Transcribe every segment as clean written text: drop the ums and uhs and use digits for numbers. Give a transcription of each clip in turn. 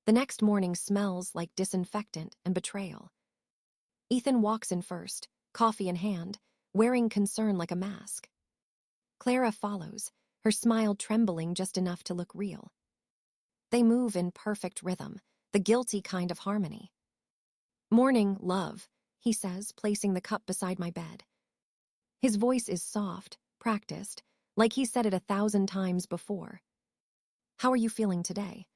The next morning smells like disinfectant and betrayal. Ethan walks in first, coffee in hand, wearing concern like a mask. Clara follows, her smile trembling just enough to look real. They move in perfect rhythm, the guilty kind of harmony. "Morning, love," he says, placing the cup beside my bed. His voice is soft, practiced, like he said it 1,000 times before. "How are you feeling today?"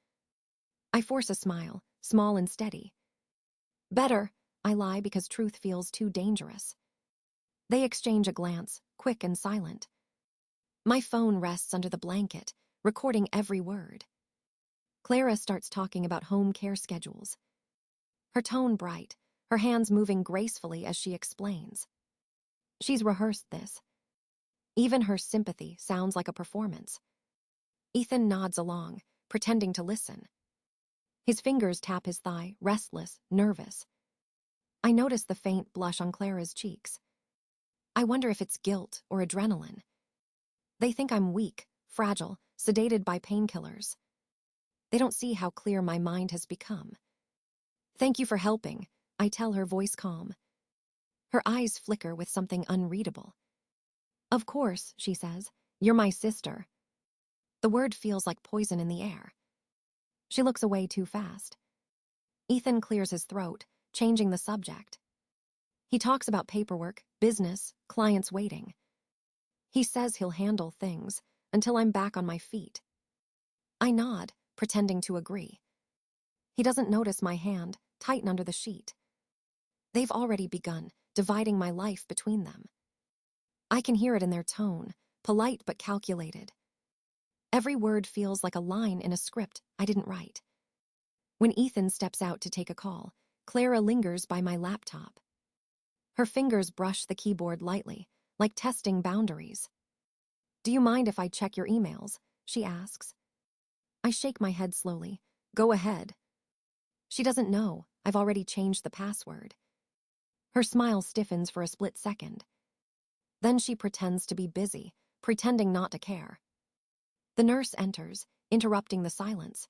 I force a smile, small and steady. "Better," I lie because truth feels too dangerous. They exchange a glance, quick and silent. My phone rests under the blanket, recording every word. Clara starts talking about home care schedules. Her tone bright, her hands moving gracefully as she explains. She's rehearsed this. Even her sympathy sounds like a performance. Ethan nods along, pretending to listen. His fingers tap his thigh, restless, nervous. I notice the faint blush on Clara's cheeks. I wonder if it's guilt or adrenaline. They think I'm weak, fragile, sedated by painkillers. They don't see how clear my mind has become. "Thank you for helping," I tell her, voice calm. Her eyes flicker with something unreadable. "Of course," she says. "You're my sister." The word feels like poison in the air. She looks away too fast. Ethan clears his throat, changing the subject. He talks about paperwork, business, clients waiting. He says he'll handle things until I'm back on my feet. I nod, pretending to agree. He doesn't notice my hand, tighten under the sheet. They've already begun, dividing my life between them. I can hear it in their tone, polite but calculated. Every word feels like a line in a script I didn't write. When Ethan steps out to take a call, Clara lingers by my laptop. Her fingers brush the keyboard lightly, like testing boundaries. "Do you mind if I check your emails?" she asks. I shake my head slowly. "Go ahead." She doesn't know I've already changed the password. Her smile stiffens for a split second. Then she pretends to be busy, pretending not to care. The nurse enters, interrupting the silence.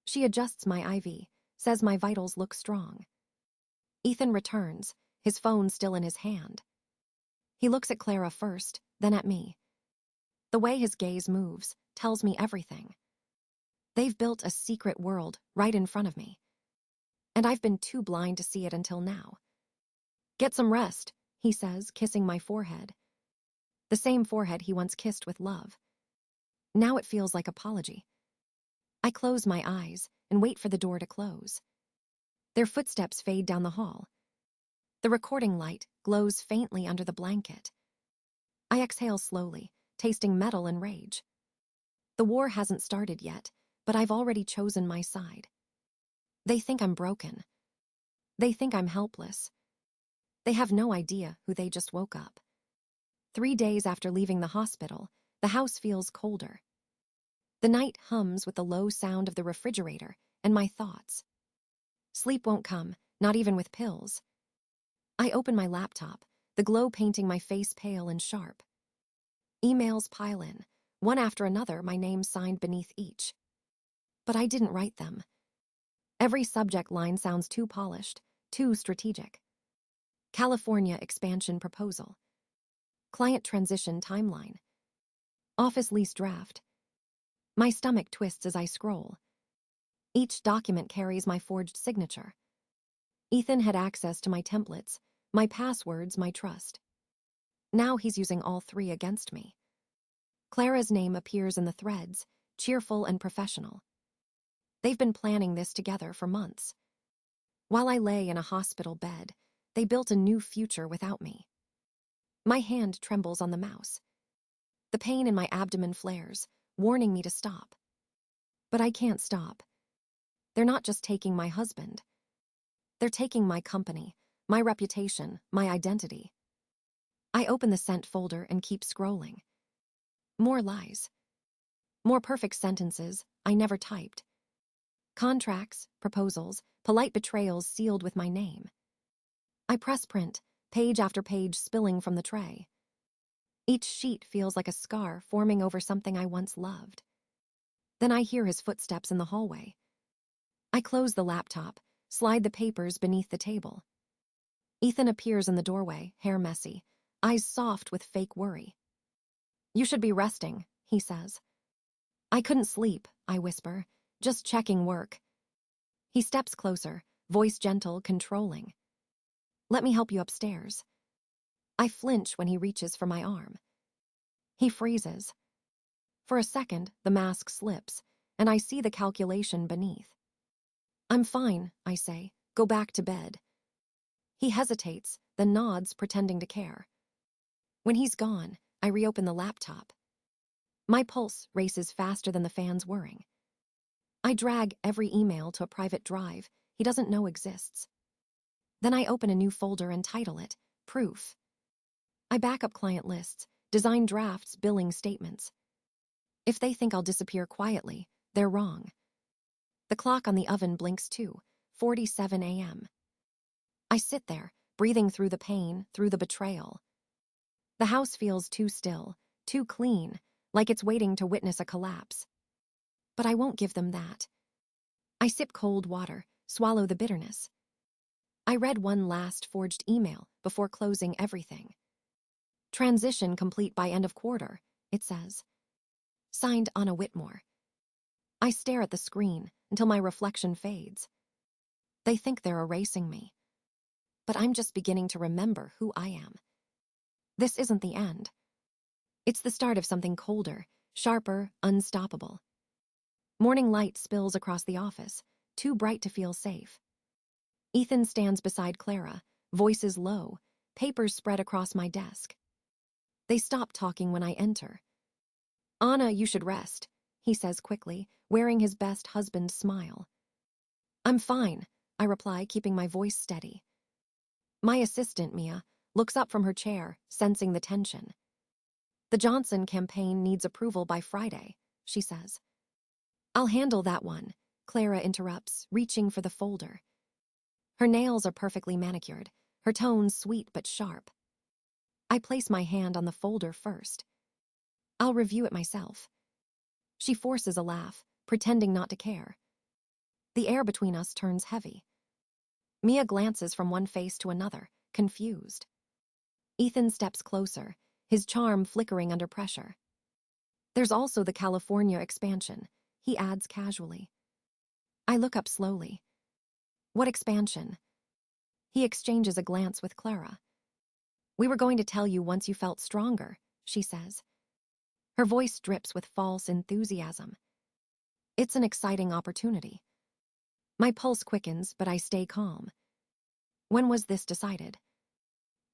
She adjusts my IV, says my vitals look strong. Ethan returns, his phone still in his hand. He looks at Clara first, then at me. The way his gaze moves tells me everything. They've built a secret world right in front of me. And I've been too blind to see it until now. "Get some rest," he says, kissing my forehead. The same forehead he once kissed with love. Now it feels like apology. I close my eyes and wait for the door to close. Their footsteps fade down the hall. The recording light glows faintly under the blanket. I exhale slowly, tasting metal and rage. The war hasn't started yet, but I've already chosen my side. They think I'm broken. They think I'm helpless. They have no idea who they just woke up. 3 days after leaving the hospital, the house feels colder. The night hums with the low sound of the refrigerator and my thoughts. Sleep won't come, not even with pills. I open my laptop, the glow painting my face pale and sharp. Emails pile in, one after another, my name signed beneath each. But I didn't write them. Every subject line sounds too polished, too strategic. California expansion proposal. Client transition timeline. Office lease draft. My stomach twists as I scroll. Each document carries my forged signature. Ethan had access to my templates, my passwords, my trust. Now he's using all 3 against me. Clara's name appears in the threads, cheerful and professional. They've been planning this together for months. While I lay in a hospital bed, they built a new future without me. My hand trembles on the mouse. The pain in my abdomen flares, warning me to stop. But I can't stop. They're not just taking my husband. They're taking my company, my reputation, my identity. I open the sent folder and keep scrolling. More lies. More perfect sentences I never typed. Contracts, proposals, polite betrayals sealed with my name. I press print, page after page spilling from the tray. Each sheet feels like a scar forming over something I once loved. Then I hear his footsteps in the hallway. I close the laptop, slide the papers beneath the table. Ethan appears in the doorway, hair messy, eyes soft with fake worry. "You should be resting," he says. "I couldn't sleep," I whisper, "just checking work." He steps closer, voice gentle, controlling. "Let me help you upstairs." I flinch when he reaches for my arm. He freezes. For a second, the mask slips, and I see the calculation beneath. "I'm fine," I say. "Go back to bed." He hesitates, then nods, pretending to care. When he's gone, I reopen the laptop. My pulse races faster than the fan's whirring. I drag every email to a private drive he doesn't know exists. Then I open a new folder and title it Proof. I back up client lists, design drafts, billing statements. If they think I'll disappear quietly, they're wrong. The clock on the oven blinks too, 4:47 a.m. I sit there, breathing through the pain, through the betrayal. The house feels too still, too clean, like it's waiting to witness a collapse. But I won't give them that. I sip cold water, swallow the bitterness. I read one last forged email before closing everything. "Transition complete by end of quarter," it says. Signed Anna Whitmore. I stare at the screen until my reflection fades. They think they're erasing me. But I'm just beginning to remember who I am. This isn't the end. It's the start of something colder, sharper, unstoppable. Morning light spills across the office, too bright to feel safe. Ethan stands beside Clara, voices low, papers spread across my desk. They stop talking when I enter. "Anna, you should rest," he says quickly, wearing his best husband smile. "I'm fine," I reply, keeping my voice steady. My assistant, Mia, looks up from her chair, sensing the tension. "The Johnson campaign needs approval by Friday," she says. "I'll handle that one," Clara interrupts, reaching for the folder. Her nails are perfectly manicured, her tone sweet but sharp. I place my hand on the folder first. "I'll review it myself." She forces a laugh, pretending not to care. The air between us turns heavy. Mia glances from one face to another, confused. Ethan steps closer, his charm flickering under pressure. "There's also the California expansion," he adds casually. I look up slowly. "What expansion?" He exchanges a glance with Clara. "We were going to tell you once you felt stronger," she says. Her voice drips with false enthusiasm. It's an exciting opportunity. My pulse quickens, but I stay calm. "When was this decided?"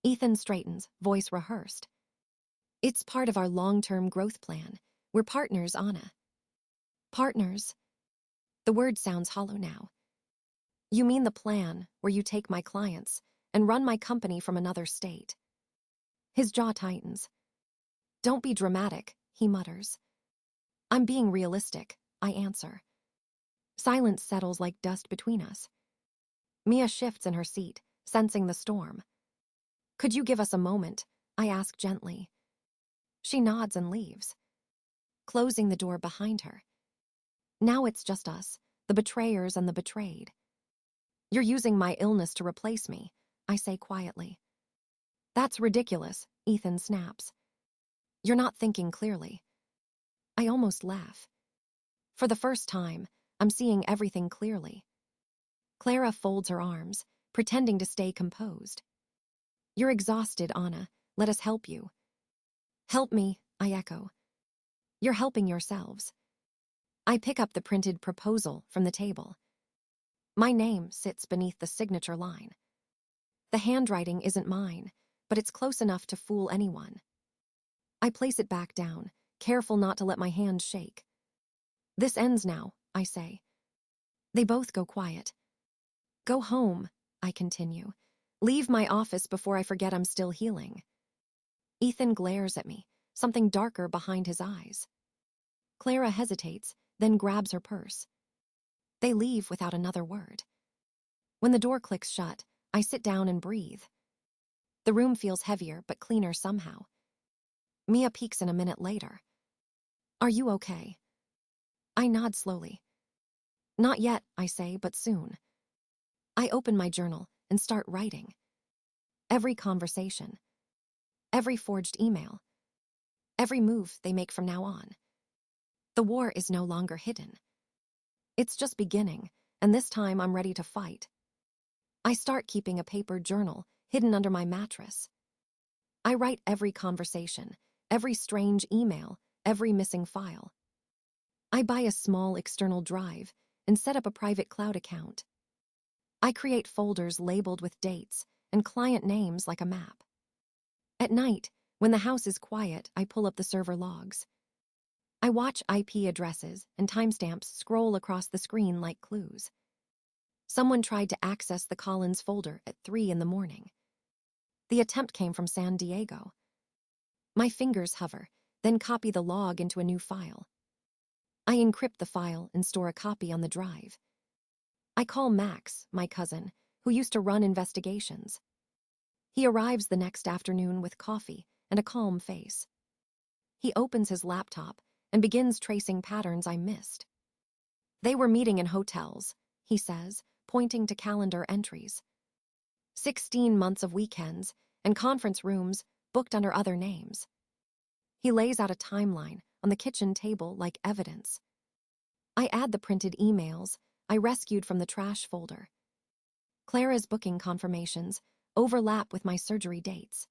Ethan straightens, voice rehearsed. "It's part of our long-term growth plan. We're partners, Anna." "Partners?" The word sounds hollow now. "You mean the plan where you take my clients and run my company from another state?" His jaw tightens. "Don't be dramatic," he mutters. "I'm being realistic," I answer. Silence settles like dust between us. Mia shifts in her seat, sensing the storm. "Could you give us a moment?" I ask gently. She nods and leaves, closing the door behind her. Now it's just us, the betrayers and the betrayed. "You're using my illness to replace me," I say quietly. "That's ridiculous," Ethan snaps. "You're not thinking clearly." I almost laugh. For the first time, I'm seeing everything clearly. Clara folds her arms, pretending to stay composed. "You're exhausted, Anna. Let us help you." "Help me," I echo. "You're helping yourselves." I pick up the printed proposal from the table. My name sits beneath the signature line. The handwriting isn't mine, but it's close enough to fool anyone. I place it back down, careful not to let my hand shake. "This ends now," I say. They both go quiet. "Go home," I continue. "Leave my office before I forget I'm still healing." Ethan glares at me, something darker behind his eyes. Clara hesitates, then grabs her purse. They leave without another word. When the door clicks shut, I sit down and breathe. The room feels heavier but cleaner somehow. Mia peeks in a minute later. "Are you okay?" I nod slowly. Not yet, I say, but soon. I open my journal and start writing. Every conversation, every forged email, every move they make from now on. The war is no longer hidden. It's just beginning, and this time I'm ready to fight. I start keeping a paper journal hidden under my mattress. I write every conversation, every strange email, every missing file. I buy a small external drive and set up a private cloud account. I create folders labeled with dates and client names like a map. At night, when the house is quiet, I pull up the server logs. I watch IP addresses and timestamps scroll across the screen like clues. Someone tried to access the Collins folder at 3 in the morning. The attempt came from San Diego. My fingers hover, then copy the log into a new file. I encrypt the file and store a copy on the drive. I call Max, my cousin, who used to run investigations. He arrives the next afternoon with coffee and a calm face. He opens his laptop and begins tracing patterns I missed. They were meeting in hotels, he says, pointing to calendar entries. 16 months of weekends and conference rooms booked under other names. He lays out a timeline on the kitchen table like evidence. I add the printed emails I rescued from the trash folder. Clara's booking confirmations overlap with my surgery dates.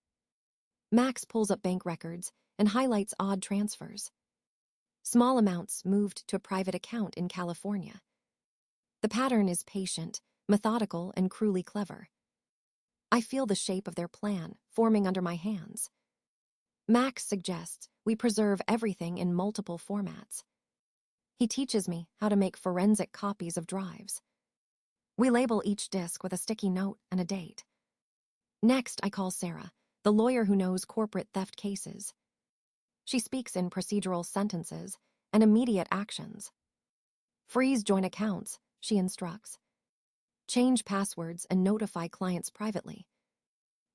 Max pulls up bank records and highlights odd transfers. Small amounts moved to a private account in California. The pattern is patient, methodical, and cruelly clever. I feel the shape of their plan forming under my hands. Max suggests we preserve everything in multiple formats. He teaches me how to make forensic copies of drives. We label each disk with a sticky note and a date. Next, I call Sarah, the lawyer who knows corporate theft cases. She speaks in procedural sentences and immediate actions. Freeze joint accounts, she instructs. Change passwords and notify clients privately.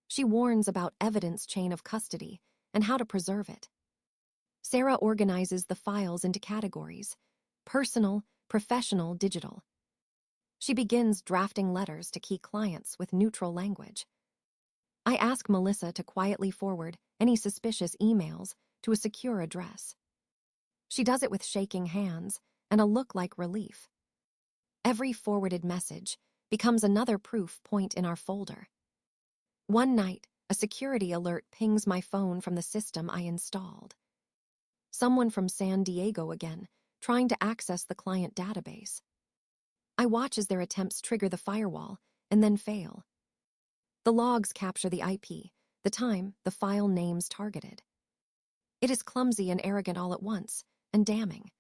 She warns about evidence chain of custody and how to preserve it. Sarah organizes the files into categories: personal, professional, digital. She begins drafting letters to key clients with neutral language. I ask Melissa to quietly forward any suspicious emails to a secure address. She does it with shaking hands and a look like relief. Every forwarded message becomes another proof point in our folder. One night, a security alert pings my phone from the system I installed. Someone from San Diego again, trying to access the client database. I watch as their attempts trigger the firewall and then fail. The logs capture the IP, the time, the file names targeted. It is clumsy and arrogant all at once, and damning.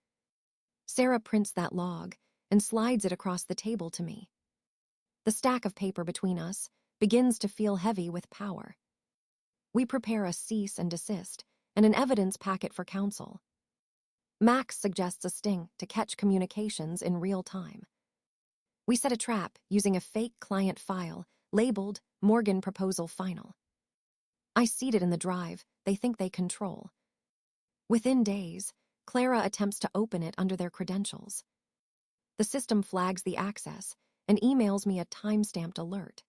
Sarah prints that log and slides it across the table to me. The stack of paper between us begins to feel heavy with power. We prepare a cease and desist and an evidence packet for counsel. Max suggests a sting to catch communications in real time. We set a trap using a fake client file labeled Morgan Proposal Final. I seed it in the drive they think they control. Within days, Clara attempts to open it under their credentials. The system flags the access and emails me a time-stamped alert.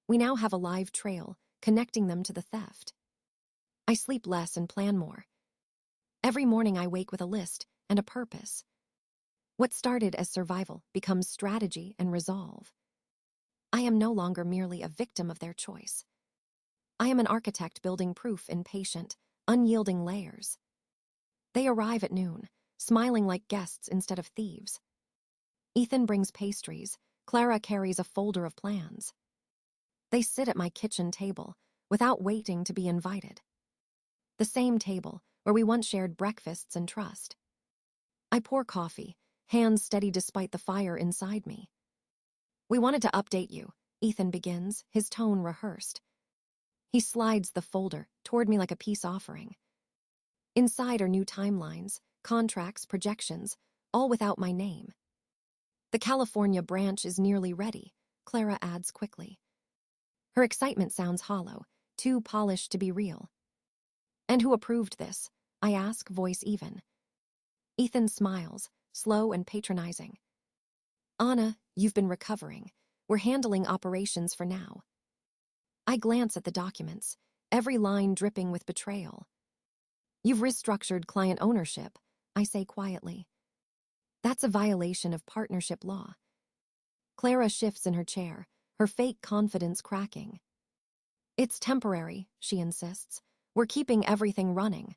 We now have a live trail connecting them to the theft. I sleep less and plan more. Every morning I wake with a list and a purpose. What started as survival becomes strategy and resolve. I am no longer merely a victim of their choice. I am an architect building proof in patient, unyielding layers. They arrive at noon, smiling like guests instead of thieves. Ethan brings pastries. Clara carries a folder of plans. They sit at my kitchen table without waiting to be invited. The same table where we once shared breakfasts and trust. I pour coffee, hands steady despite the fire inside me. We wanted to update you, Ethan begins, his tone rehearsed. He slides the folder toward me like a peace offering. Inside are new timelines, contracts, projections, all without my name. The California branch is nearly ready, Clara adds quickly. Her excitement sounds hollow, too polished to be real. And who approved this? I ask, voice even. Ethan smiles, slow and patronizing. Anna, you've been recovering. We're handling operations for now. I glance at the documents, every line dripping with betrayal. You've restructured client ownership, I say quietly. That's a violation of partnership law. Clara shifts in her chair, her fake confidence cracking. It's temporary, she insists. We're keeping everything running.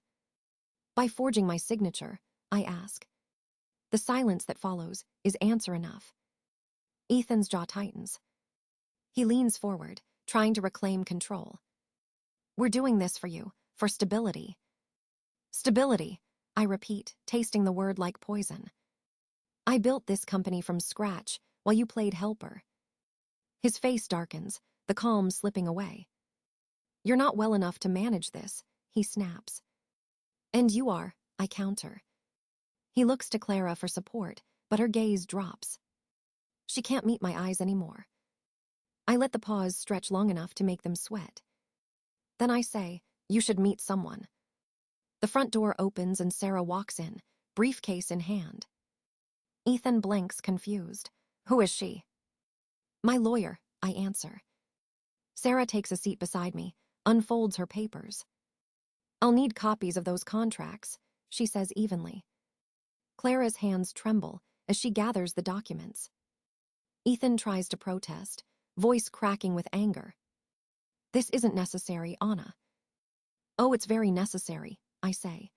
By forging my signature, I ask. The silence that follows is answer enough. Ethan's jaw tightens. He leans forward, trying to reclaim control. We're doing this for you, for stability. Stability, I repeat, tasting the word like poison. I built this company from scratch while you played helper. His face darkens, the calm slipping away. You're not well enough to manage this, he snaps. And you are, I counter. He looks to Clara for support, but her gaze drops. She can't meet my eyes anymore. I let the pause stretch long enough to make them sweat. Then I say, you should meet someone. The front door opens and Sarah walks in, briefcase in hand. Ethan blinks, confused. Who is she? My lawyer, I answer. Sarah takes a seat beside me, unfolds her papers. I'll need copies of those contracts, she says evenly. Clara's hands tremble as she gathers the documents. Ethan tries to protest, voice cracking with anger. This isn't necessary, Anna. Oh, it's very necessary, I say.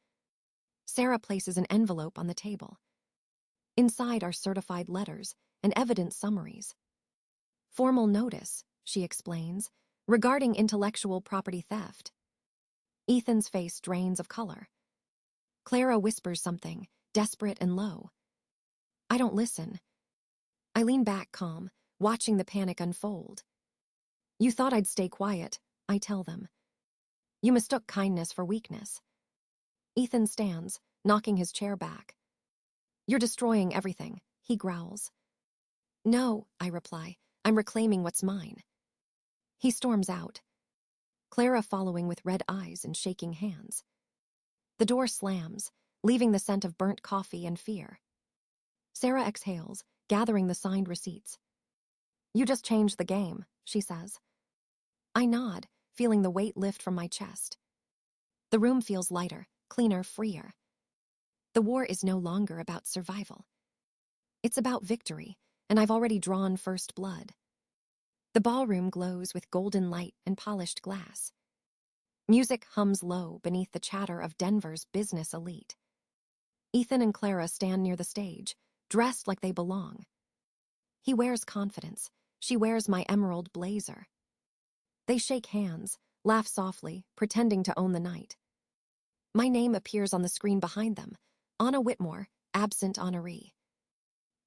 Sarah places an envelope on the table. Inside are certified letters and evidence summaries. Formal notice, she explains, regarding intellectual property theft. Ethan's face drains of color. Clara whispers something, desperate and low. I don't listen. I lean back calm, watching the panic unfold. You thought I'd stay quiet, I tell them. You mistook kindness for weakness. Ethan stands, knocking his chair back. You're destroying everything, he growls. No, I reply, I'm reclaiming what's mine. He storms out, Clara following with red eyes and shaking hands. The door slams, leaving the scent of burnt coffee and fear. Sarah exhales, gathering the signed receipts. You just changed the game, she says. I nod, feeling the weight lift from my chest. The room feels lighter, cleaner, freer. The war is no longer about survival. It's about victory, and I've already drawn first blood. The ballroom glows with golden light and polished glass. Music hums low beneath the chatter of Denver's business elite. Ethan and Clara stand near the stage, dressed like they belong. He wears confidence. She wears my emerald blazer. They shake hands, laugh softly, pretending to own the night. My name appears on the screen behind them, Anna Whitmore, absent honoree.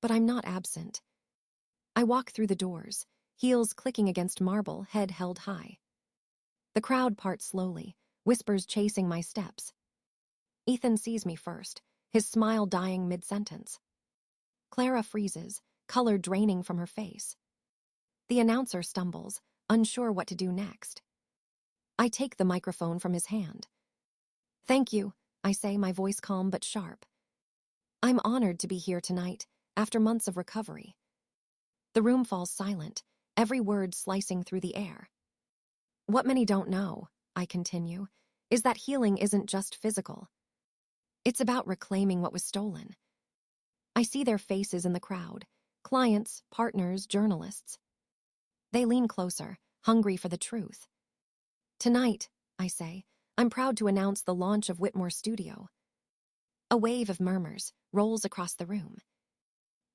But I'm not absent. I walk through the doors, heels clicking against marble, head held high. The crowd parts slowly, whispers chasing my steps. Ethan sees me first, his smile dying mid-sentence. Clara freezes, color draining from her face. The announcer stumbles, unsure what to do next. I take the microphone from his hand. Thank you, I say, my voice calm but sharp. I'm honored to be here tonight, after months of recovery. The room falls silent, every word slicing through the air. What many don't know, I continue, is that healing isn't just physical. It's about reclaiming what was stolen. I see their faces in the crowd, clients, partners, journalists. They lean closer, hungry for the truth. Tonight, I say, I'm proud to announce the launch of Whitmore Studio. A wave of murmurs rolls across the room.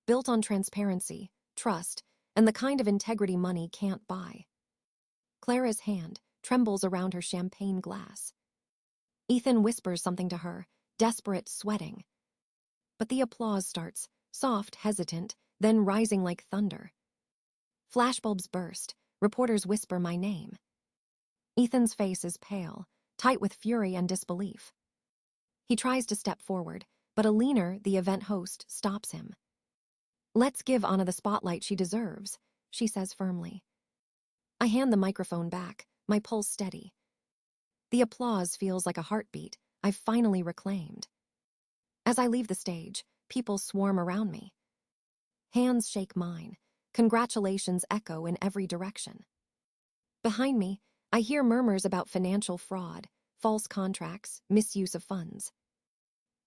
Built on transparency, trust, and the kind of integrity money can't buy. Clara's hand trembles around her champagne glass. Ethan whispers something to her, desperate, sweating. But the applause starts, soft, hesitant, then rising like thunder. Flashbulbs burst, reporters whisper my name. Ethan's face is pale, tight with fury and disbelief. He tries to step forward, but Alina, the event host, stops him. Let's give Anna the spotlight she deserves, she says firmly. I hand the microphone back, my pulse steady. The applause feels like a heartbeat I've finally reclaimed. As I leave the stage, people swarm around me. Hands shake mine. Congratulations echo in every direction. Behind me, I hear murmurs about financial fraud, false contracts, misuse of funds.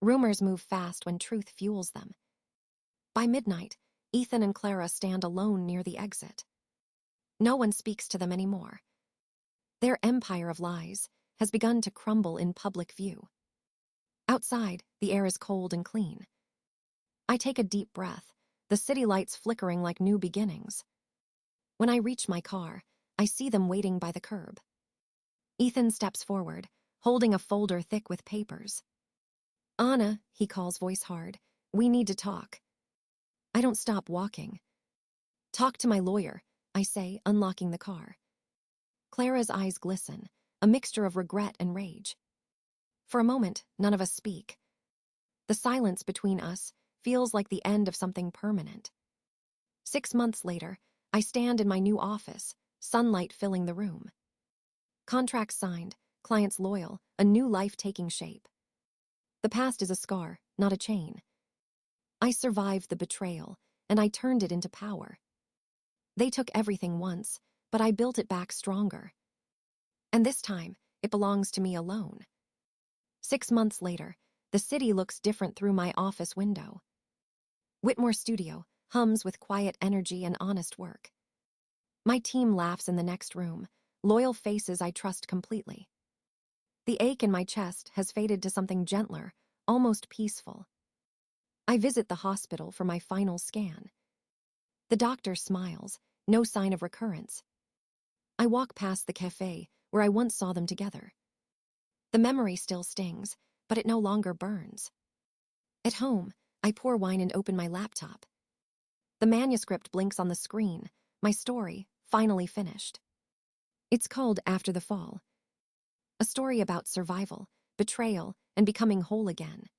Rumors move fast when truth fuels them. By midnight, Ethan and Clara stand alone near the exit. No one speaks to them anymore. Their empire of lies has begun to crumble in public view. Outside, the air is cold and clean. I take a deep breath, the city lights flickering like new beginnings. When I reach my car, I see them waiting by the curb. Ethan steps forward, holding a folder thick with papers. "Anna," he calls, voice hard, "we need to talk." I don't stop walking. "Talk to my lawyer," I say, unlocking the car. Clara's eyes glisten, a mixture of regret and rage. For a moment, none of us speak. The silence between us feels like the end of something permanent. 6 months later, I stand in my new office, sunlight filling the room. Contracts signed, clients loyal, a new life taking shape. The past is a scar, not a chain. I survived the betrayal, and I turned it into power. They took everything once, but I built it back stronger. And this time, it belongs to me alone. 6 months later, the city looks different through my office window. Whitmore Studio hums with quiet energy and honest work. My team laughs in the next room, loyal faces I trust completely. The ache in my chest has faded to something gentler, almost peaceful. I visit the hospital for my final scan. The doctor smiles, no sign of recurrence. I walk past the cafe where I once saw them together. The memory still stings, but it no longer burns. At home, I pour wine and open my laptop. The manuscript blinks on the screen, my story, finally finished. It's called After the Fall. A story about survival, betrayal, and becoming whole again.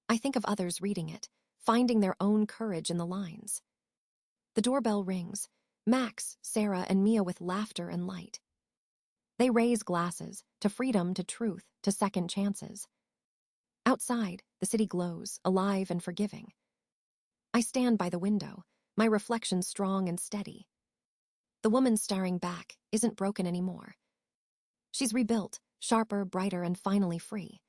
I think of others reading it, finding their own courage in the lines. The doorbell rings, Max, Sarah, and Mia with laughter and light. They raise glasses, to freedom, to truth, to second chances. Outside, the city glows, alive and forgiving. I stand by the window, my reflection strong and steady. The woman staring back isn't broken anymore. She's rebuilt, sharper, brighter, and finally free.